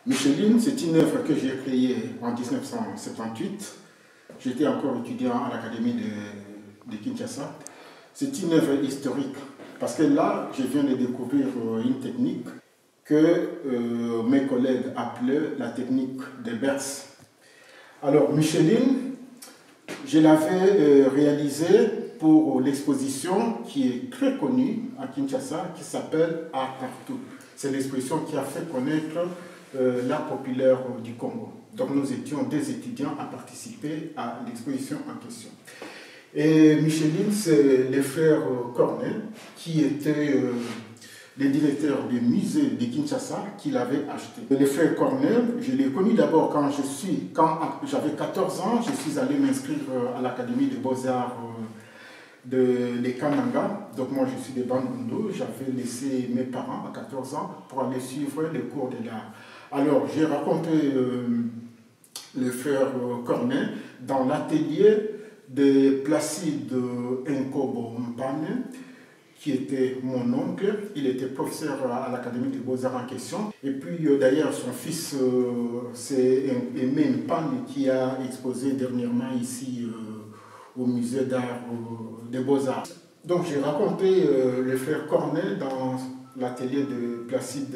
Micheline, c'est une œuvre que j'ai créée en 1978. J'étais encore étudiant à l'Académie de Kinshasa. C'est une œuvre historique parce que là, je viens de découvrir une technique que mes collègues appelaient la technique des berces. Alors, Micheline, je l'avais réalisée pour l'exposition qui est très connue à Kinshasa, qui s'appelle Art Partout. C'est l'exposition qui a fait connaître l'art populaire du Congo. Donc nous étions des étudiants à participer à l'exposition en question. Et Micheline, c'est les frères Cornell, qui étaient les directeurs du musée de Kinshasa, qui l'avaient acheté. Les frères Cornell, je les ai connus d'abord quand j'avais 14 ans, je suis allé m'inscrire à l'Académie des Beaux-Arts de Kananga. Donc moi je suis de Bandundu, j'avais laissé mes parents à 14 ans pour aller suivre les cours de l'art. Alors j'ai rencontré le frère Corneille dans l'atelier de Placide Nkobo Mpane, qui était mon oncle. Il était professeur à l'Académie des Beaux-Arts en question. Et puis d'ailleurs son fils, c'est Aimé Mpane, qui a exposé dernièrement ici au musée d'art des Beaux-Arts. Donc j'ai rencontré le frère Corneille dans l'atelier de Placide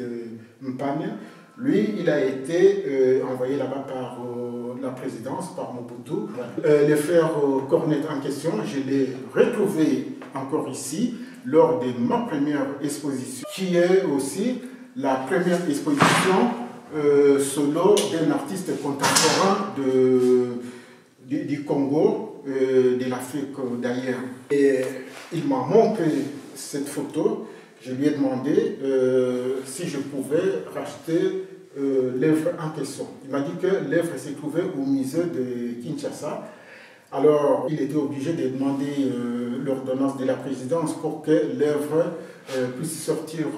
Mpane. Lui, il a été envoyé là-bas par la présidence, par Mobutu. Le frère Corneille en question, je l'ai retrouvé encore ici lors de ma première exposition, qui est aussi la première exposition solo d'un artiste contemporain du Congo, de l'Afrique d'ailleurs. Et il m'a montré cette photo. Je lui ai demandé si je pouvais racheter l'œuvre en question. Il m'a dit que l'œuvre se trouvait au musée de Kinshasa. Alors, il était obligé de demander l'ordonnance de la présidence pour que l'œuvre puisse sortir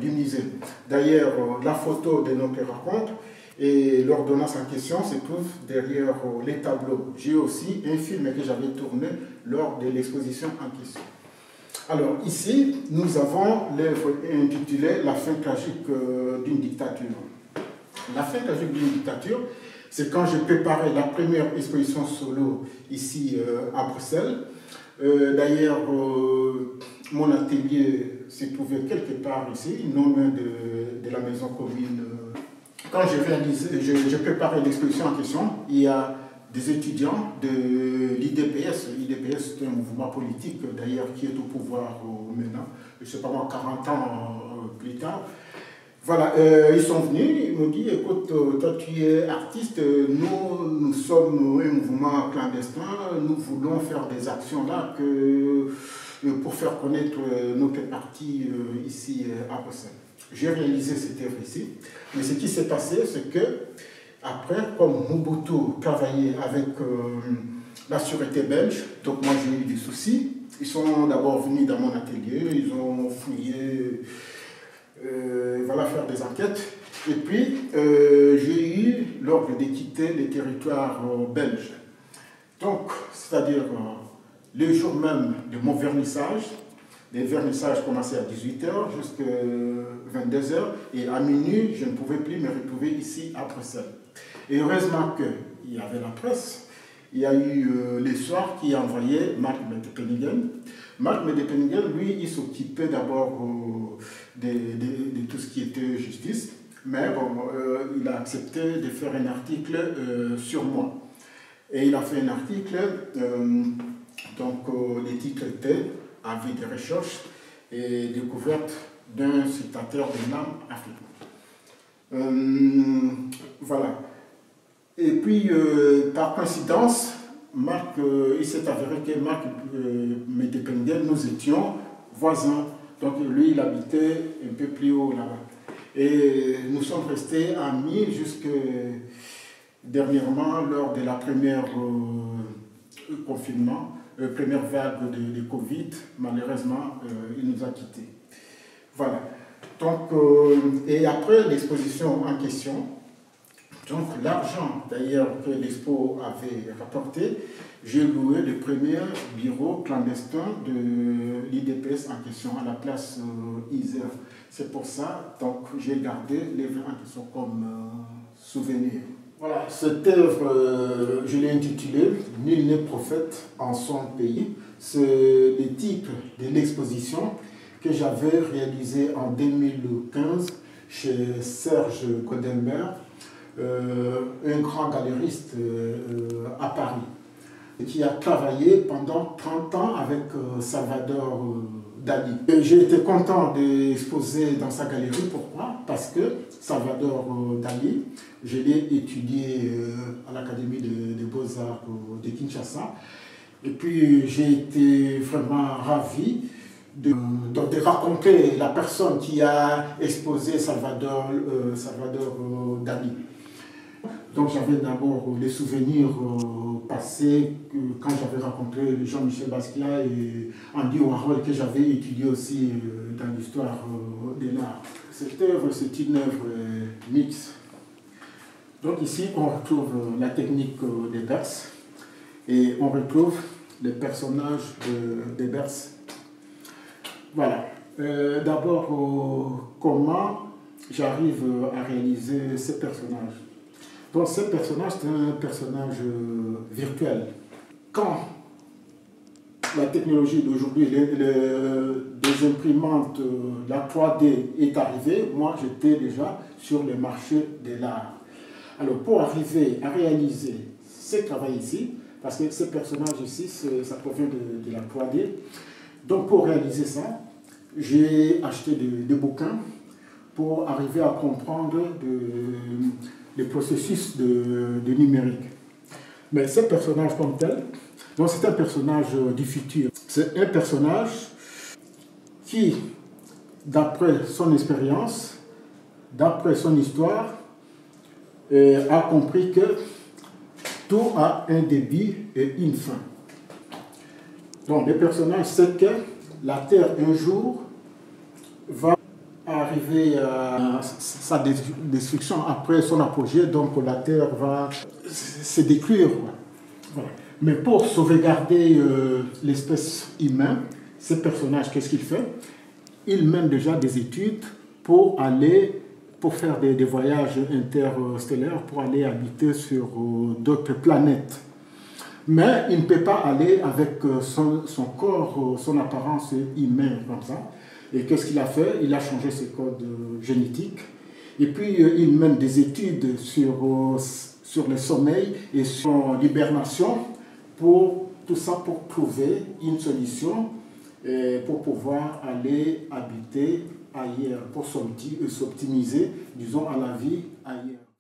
du musée. D'ailleurs, la photo de notre rencontre et l'ordonnance en question se trouve derrière les tableaux. J'ai aussi un film que j'avais tourné lors de l'exposition en question. Alors ici, nous avons l'œuvre intitulée « La fin tragique d'une dictature ». La fin tragique d'une dictature, c'est quand j'ai préparé la première exposition solo ici à Bruxelles. D'ailleurs, mon atelier se trouvait quelque part ici, non loin de la maison commune. Quand j'ai préparé l'exposition en question, il y a des étudiants de l'IDPS. L'IDPS, c'est un mouvement politique d'ailleurs qui est au pouvoir maintenant, je ne sais pas moi, 40 ans plus tard. Voilà, ils sont venus, ils m'ont dit, écoute, toi tu es artiste, nous sommes un mouvement clandestin, nous voulons faire des actions là pour faire connaître notre parti ici à Bruxelles. J'ai réalisé cette œuvre ici, mais ce qui s'est passé, c'est que après, comme Mobutu travaillait avec la sûreté belge, donc moi j'ai eu des soucis. Ils sont d'abord venus dans mon atelier, ils ont fouillé, voilà, faire des enquêtes. Et puis, j'ai eu l'ordre de quitter les territoires belges. Donc, c'est-à-dire le jour même de mon vernissage, les vernissages commençaient à 18 h jusqu'à 22 h, et à minuit, je ne pouvais plus me retrouver ici à Bruxelles. Et heureusement qu'il y avait la presse, il y a eu les soirs qui envoyaient Marc Medepenningen. Marc Medepenningen, lui, il s'occupait d'abord de tout ce qui était justice, mais bon, il a accepté de faire un article sur moi. Et il a fait un article, donc les titres étaient « Avis de recherche et découverte d'un citateur de l'âme africaine ». Voilà. Et puis, par coïncidence, Marc, il s'est avéré que Marc Medepenningen, nous étions voisins. Donc lui, il habitait un peu plus haut là-bas. Et nous sommes restés amis jusque dernièrement, lors de la première confinement, première vague de Covid. Malheureusement, il nous a quittés. Voilà. Donc, et après l'exposition en question, donc l'argent d'ailleurs que l'Expo avait rapporté, j'ai loué le premier bureau clandestin de l'IDPS en question, à la place Isère. C'est pour ça que j'ai gardé les vins en question comme souvenir. Voilà, cette œuvre, je l'ai intitulée « Nul n'est prophète en son pays ». C'est le titre de l'exposition que j'avais réalisée en 2015 chez Serge Godembert, un grand galériste à Paris, qui a travaillé pendant 30 ans avec Salvador Dali. J'ai été content d'exposer dans sa galerie. Pourquoi? Parce que Salvador Dali, je l'ai étudié à l'Académie des Beaux-Arts de Kinshasa. Et puis j'ai été vraiment ravi de raconter la personne qui a exposé Salvador Dali. Donc j'avais d'abord les souvenirs passés quand j'avais rencontré Jean-Michel Basquiat et Andy Warhol, que j'avais étudié aussi dans l'histoire de l'art. Cette œuvre, c'est une œuvre mixte. Donc ici, on retrouve la technique des berces et on retrouve les personnages des berces. Voilà. D'abord, comment j'arrive à réaliser ces personnages? Donc, ce personnage, c'est un personnage virtuel. Quand la technologie d'aujourd'hui, des imprimantes, la 3D est arrivée, moi j'étais déjà sur le marché de l'art. Alors, pour arriver à réaliser ce travail ici, parce que ce personnage ici, ça provient de la 3D, donc pour réaliser ça, j'ai acheté des bouquins pour arriver à comprendre le processus de numérique. Mais ce personnage comme tel, c'est un personnage du futur. C'est un personnage qui, d'après son expérience, d'après son histoire, a compris que tout a un début et une fin. Donc le personnage sait que la Terre un jour va arriver à sa destruction après son apogée, donc la Terre va se détruire. Voilà. Mais pour sauvegarder l'espèce humaine, ce personnage, qu'est-ce qu'il fait? Il mène déjà des études pour faire des voyages interstellaires, pour aller habiter sur d'autres planètes. Mais il ne peut pas aller avec son corps, son apparence humaine comme ça. Et qu'est-ce qu'il a fait? Il a changé ses codes génétiques. Et puis, il mène des études sur le sommeil et sur l'hibernation, pour tout ça, pour trouver une solution pour pouvoir aller habiter ailleurs, pour s'optimiser, disons, à la vie ailleurs.